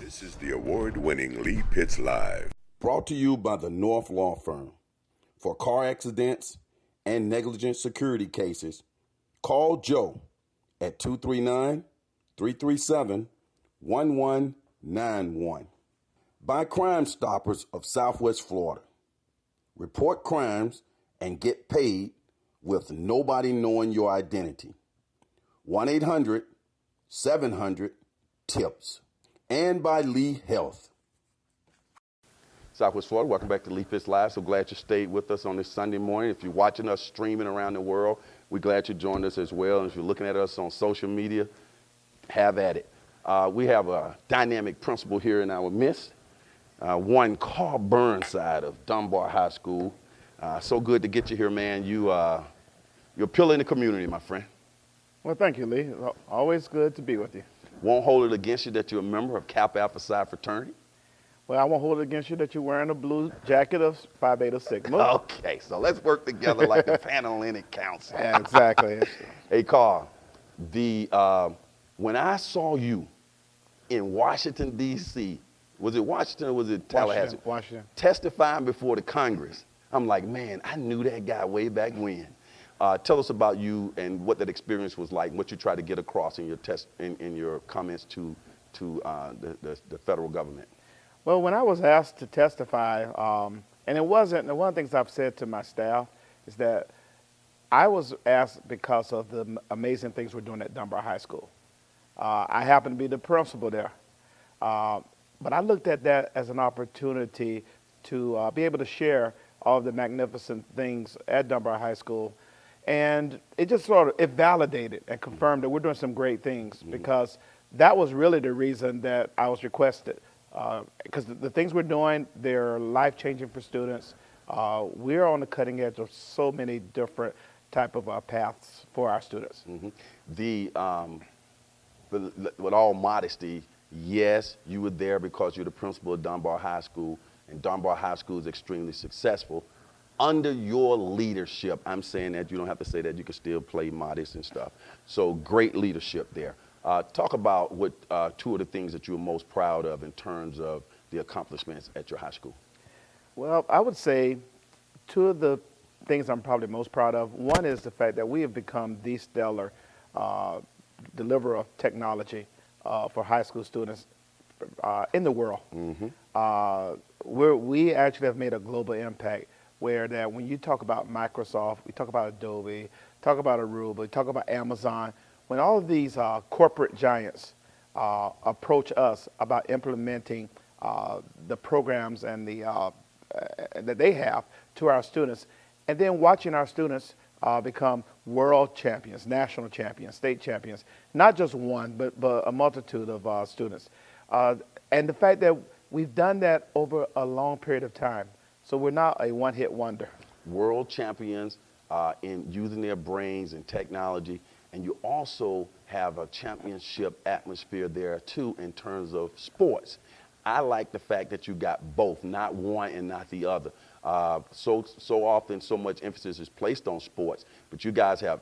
This is the award-winning Lee Pitts Live. Brought to you by the North Law Firm. For car accidents and negligent security cases, call Joe at 239-337-1191. By Crime Stoppers of Southwest Florida. Report crimes and get paid with nobody knowing your identity. 1-800-700-TIPS. And by Lee Health. Southwest Florida, welcome back to Lee Pitts Live. So glad you stayed with us on this Sunday morning. If you're watching us streaming around the world, we're glad you joined us as well. And if you're looking at us on social media, have at it. We have a dynamic principal here in our midst, one Carl Burnside of Dunbar High School. So good to get you here, man. You're a pillar in the community, my friend. Well, thank you, Lee. Always good to be with you. Won't hold it against you that you're a member of Kappa Alpha Psi fraternity. Well, I won't hold it against you that you're wearing a blue jacket of Phi Beta Sigma. Okay, so let's work together like the Panhellenic Council. Yeah, exactly. Hey, Carl, when I saw you in Washington, D.C., was it Washington or was it Tallahassee? Washington. Testifying before the Congress. I'm like, man, I knew that guy way back when. Tell us about you and what that experience was like, what you tried to get across in your in your comments to the federal government. Well, when I was asked to testify, and it wasn't, and one of the things I've said to my staff is that I was asked because of the amazing things we're doing at Dunbar High School. I happen to be the principal there. But I looked at that as an opportunity to be able to share all of the magnificent things at Dunbar High School. And it just it validated and confirmed that we're doing some great things, because that was really the reason that I was requested. Because the things we're doing, they're life-changing for students. We're on the cutting edge of so many different type of paths for our students. Mm-hmm. With all modesty, yes, you were there because you're the principal of Dunbar High School, and Dunbar High School is extremely successful. Under your leadership, I'm saying that you don't have to say that, you can still play modest and stuff. So great leadership there. Talk about what two of the things that you're most proud of in terms of the accomplishments at your high school. Well, I would say two of the things I'm probably most proud of. One is the fact that we have become the stellar deliverer of technology for high school students in the world. Mm-hmm. We actually have made a global impact, where that when you talk about Microsoft, we talk about Adobe, talk about Aruba, we talk about Amazon. When all of these corporate giants approach us about implementing the programs and that they have to our students, and then watching our students become world champions, national champions, state champions, not just one, but a multitude of students. And the fact that we've done that over a long period of time. So we're not a one-hit wonder. World champions in using their brains and technology, and you also have a championship atmosphere there too in terms of sports. I like the fact that you got both, not one and not the other. So often so much emphasis is placed on sports, but you guys have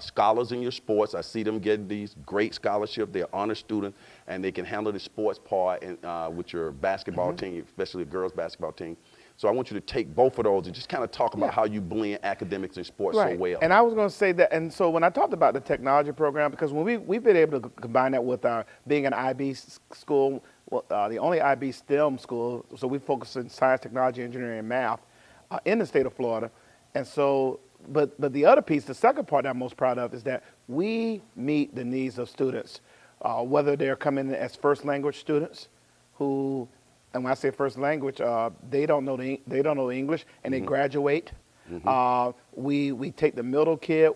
scholars in your sports. I see them getting these great scholarships. They're honor students, and they can handle the sports part with your basketball team, especially the girls' basketball team. So I want you to take both of those and just kind of talk about how you blend academics and sports so well. And I was going to say that, and so when I talked about the technology program, because when we've been able to combine that with our being an IB school, the only IB STEM school, so we focus on science, technology, engineering, and math in the state of Florida. And so, but the other piece, the second part that I'm most proud of, is that we meet the needs of students, whether they're coming in as first language students who, and when I say first language, they don't know English, and they graduate. We take the middle kid,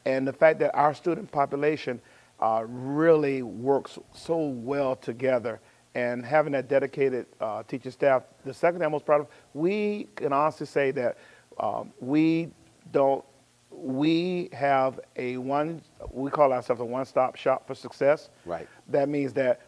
and the fact that our student population really works so well together, and having that dedicated teacher staff. The second thing I'm most proud of, we can honestly say that we have we call ourselves a one-stop shop for success. Right. That means that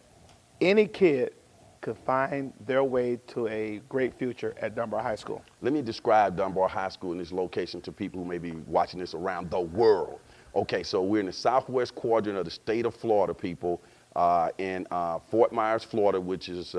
any kid could find their way to a great future at Dunbar High School. Let me describe Dunbar High School and this location to people who may be watching this around the world. Okay, so we're in the southwest quadrant of the state of Florida, people. in Fort Myers, Florida, which is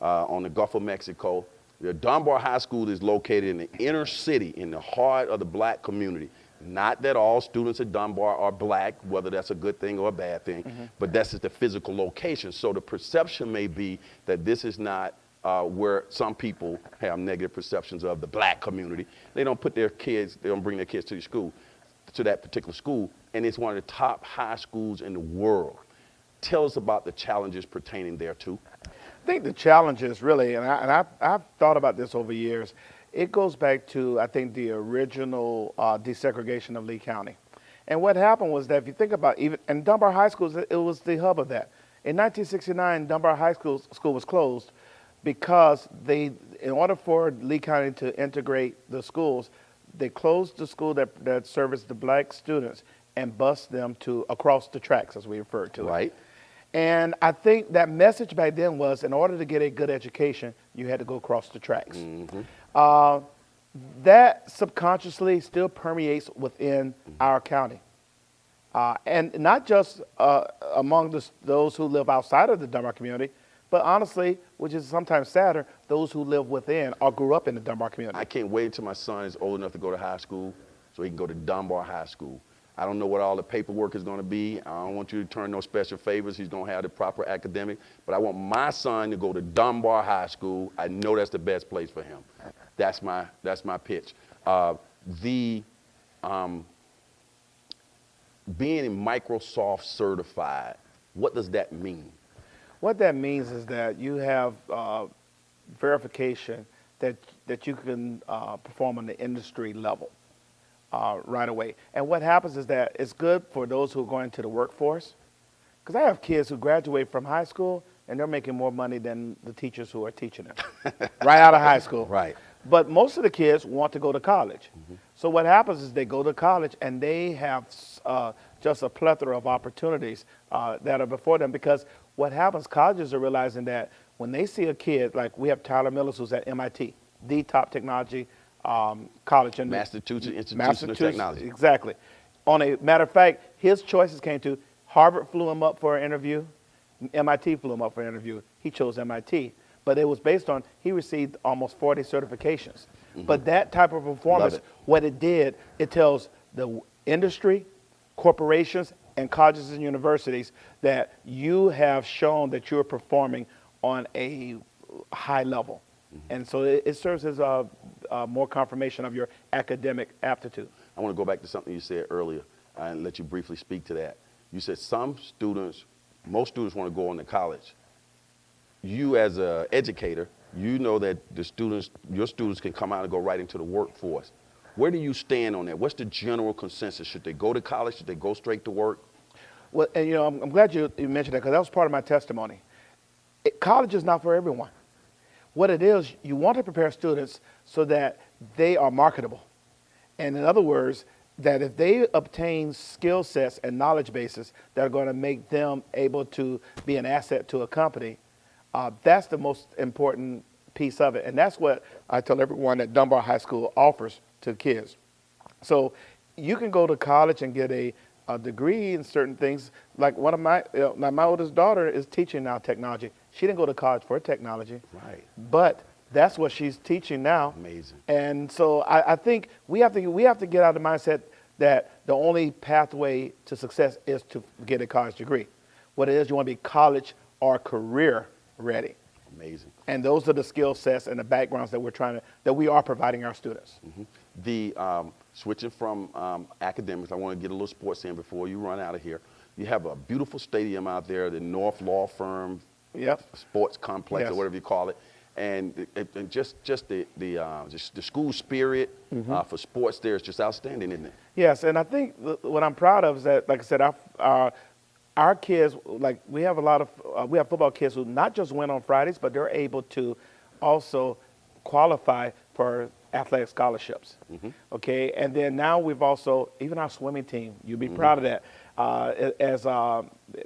on the Gulf of Mexico. The Dunbar High School is located in the inner city, in the heart of the black community. Not that all students at Dunbar are black, whether that's a good thing or a bad thing, but that's just the physical location. So the perception may be that this is not where some people have negative perceptions of the black community. They don't put their kids, they don't bring their kids to the school, to that particular school, and it's one of the top high schools in the world. Tell us about the challenges pertaining thereto. I think the challenges really, and I've thought about this over years, it goes back to, I think, the original desegregation of Lee County. And what happened was that if you think about even, and Dunbar High School, it was the hub of that. In 1969, Dunbar High School was closed because in order for Lee County to integrate the schools, they closed the school that serviced the black students and bused them to across the tracks, as we refer to it. Right. And I think that message back then was, in order to get a good education, you had to go across the tracks. That subconsciously still permeates within our county. And not just among those who live outside of the Dunbar community, but honestly, which is sometimes sadder, those who live within or grew up in the Dunbar community. I can't wait until my son is old enough to go to high school so he can go to Dunbar High School. I don't know what all the paperwork is going to be. I don't want you to turn no special favors. He's going to have the proper academic. But I want my son to go to Dunbar High School. I know that's the best place for him. That's my pitch. Being Microsoft certified, what does that mean? What that means is that you have verification that you can perform on the industry level right away. And what happens is that it's good for those who are going to the workforce, because I have kids who graduate from high school and they're making more money than the teachers who are teaching them right out of high school. Right. But most of the kids want to go to college. So what happens is they go to college and they have just a plethora of opportunities that are before them, because what happens, colleges are realizing that when they see a kid, like we have Tyler Millis, who's at MIT, the top technology college in Massachusetts Institution of Technology. Exactly. On a matter of fact, his choices came to Harvard flew him up for an interview, MIT flew him up for an interview. He chose MIT, but it was based on he received almost 40 certifications. But that type of performance, what it did, it tells the industry, corporations, and colleges and universities that you have shown that you're performing on a high level. And so it serves as more confirmation of your academic aptitude. I want to go back to something you said earlier and let you briefly speak to that. You said most students want to go on to college. You as an educator, you know that your students can come out and go right into the workforce. Where do you stand on that? What's the general consensus? Should they go to college? Should they go straight to work? Well, and I'm glad you mentioned that, because that was part of my testimony. College is not for everyone. What it is, you want to prepare students so that they are marketable. And in other words, that if they obtain skill sets and knowledge bases that are going to make them able to be an asset to a company, that's the most important piece of it. And that's what I tell everyone that Dunbar High School offers to kids. So you can go to college and get a degree in certain things. Like one of my oldest daughter is teaching now technology. She didn't go to college for technology. Right. But that's what she's teaching now. Amazing. And so I think we have to get out of the mindset that the only pathway to success is to get a college degree. What it is, you want to be college or career ready. Amazing. And those are the skill sets and the backgrounds that we are providing our students. Switching from academics, I want to get a little sports in before you run out of here. You have a beautiful stadium out there, the North Law Firm Sports Complex, or whatever you call it, and just the school spirit for sports there is just outstanding, isn't it? Yes, and I think what I'm proud of is that, like I said, our kids, like we have football kids who not just win on Fridays, but they're able to also qualify for athletic scholarships. Okay, and then now we've also, even our swimming team, you'll be proud of that, has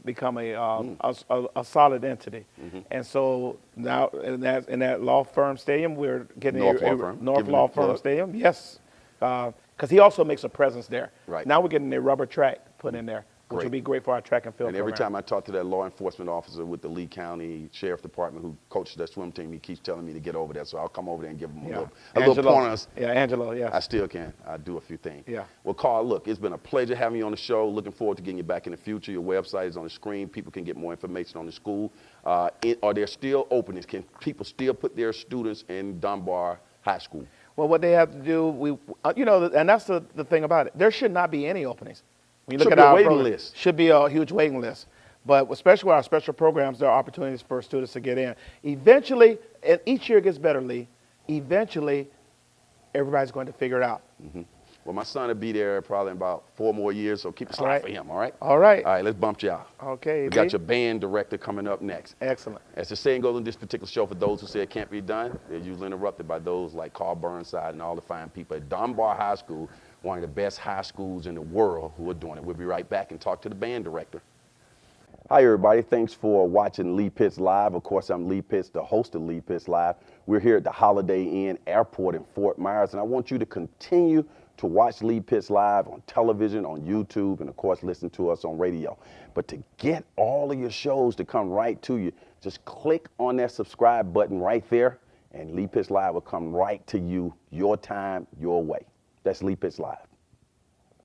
become a solid entity. And so now in that law firm stadium, we're getting North Law Firm Stadium. Yes, because he also makes a presence there. Right. Now we're getting a rubber track put in there. which will be great for our track and field And every program. time I talk to that law enforcement officer with the Lee County Sheriff Department who coaches that swim team, he keeps telling me to get over there. So I'll come over there and give him a little pointers. Yeah, Angelo, yes. I still can. I do a few things. Yeah. Well, Carl, look, it's been a pleasure having you on the show. Looking forward to getting you back in the future. Your website is on the screen. People can get more information on the school. Are there still openings? Can people still put their students in Dunbar High School? Well, what they have to do, and that's the thing about it. There should not be any openings. When you look Should at be a our waiting program, list. Should be a huge waiting list. But especially with our special programs, there are opportunities for students to get in. Eventually, and each year gets better, Lee. Eventually, everybody's going to figure it out. Mm-hmm. Well, my son will be there probably in about 4 more years, so keep a slide for him, all right? All right. All right, let's bump you out. Okay. We got your band director coming up next. Excellent. As the saying goes on this particular show, for those who say it can't be done, they're usually interrupted by those like Carl Burnside and all the fine people at Dunbar High School, one of the best high schools in the world who are doing it. We'll be right back and talk to the band director. Hi, everybody. Thanks for watching Lee Pitts Live. Of course, I'm Lee Pitts, the host of Lee Pitts Live. We're here at the Holiday Inn Airport in Fort Myers, and I want you to continue to watch Lee Pitts Live on television, on YouTube, and of course, listen to us on radio. But to get all of your shows to come right to you, just click on that subscribe button right there, and Lee Pitts Live will come right to you, your time, your way. That's Lee Pitts Live.